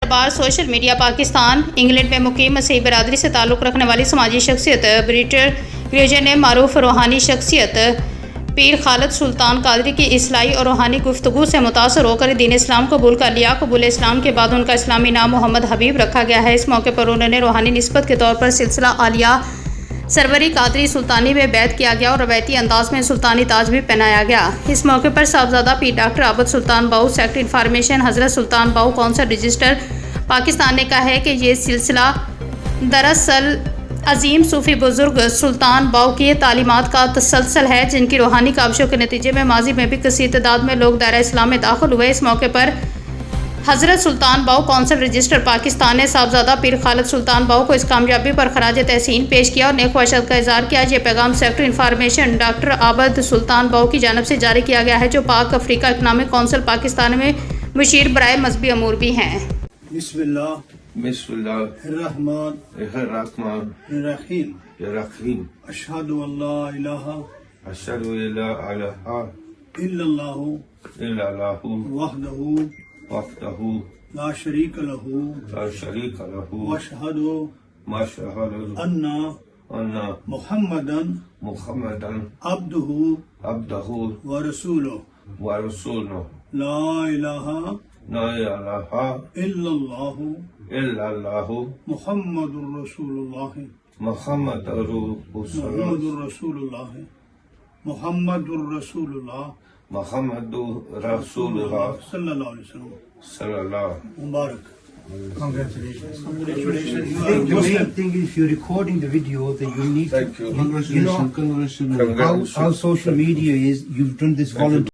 بار social media Pakistan England میں مقیم مسیحی برادری سے تعلق رکھنے والی سماجی شخصیت بریٹر گریجر نے معروف روحانی شخصیت پیر خالد سلطان قادری کی اصلاحی اور روحانی گفتگو سے متاثر ہو کر دین اسلام قبول کر لیا۔ قبول اسلام کے بعد ان کا اسلامی نام محمد حبیب رکھا گیا ہے۔ اس موقع پر انہوں نے روحانی نسبت کے طور پر سلسلہ عالیہ سروری قادری سلطانی میں بیعت کیا گیا اور روایتی انداز میں سلطانی تاج بھی پہنایا گیا۔ اس موقع پر صاحبزادہ پیر ڈاکٹر عابد سلطان باؤ سیکرٹری انفارمیشن حضرت سلطان باؤ کونسل رجسٹر پاکستان نے کہا ہے کہ یہ سلسلہ دراصل عظیم صوفی بزرگ سلطان باؤ کی تعلیمات کا تسلسل ہے، جن کی روحانی کاوشوں کے نتیجے میں ماضی میں بھی کثیر تعداد میں لوگ دائرہ اسلام میں داخل ہوئے۔ اس موقع پر حضرت سلطان باؤ کونسل رجسٹر پاکستان نے صاحبزادہ پیر خالد سلطان باؤ کو اس کامیابی پر خراج تحسین پیش کیا اور نیک خواہشات کا اظہار کیا۔ یہ پیغام سیکرٹری انفارمیشن ڈاکٹر عابد سلطان باؤ کی جانب سے جاری کیا گیا ہے، جو پاک افریقہ اکنامک کونسل پاکستان میں مشیر برائے مذہبی امور بھی ہیں۔ بسم اللہ الرحمن الرحیم الرحیم اشہد ان لا الہ اشہد ان لا الہ الا اللہ الا اللہ وحدہ وحدہ لا شریک لہ لا شریک لہ واشہد واشہد ان ان محمدا محمدا عبدہ عبدہ ورسولہ ورسولہ لا الہ لا الہ الا اللہ الا اللہ محمد رسول اللہ محمد محمد رسول اللہ محمد رسول اللہ محمد رسول اللہ صلی اللہ علیہ وسلم صلی اللہ مبارک۔ Congratulations. The main thing is, if you're recording the video, then you need Thank you. Congratulations. How social media is, you've done this volunteer.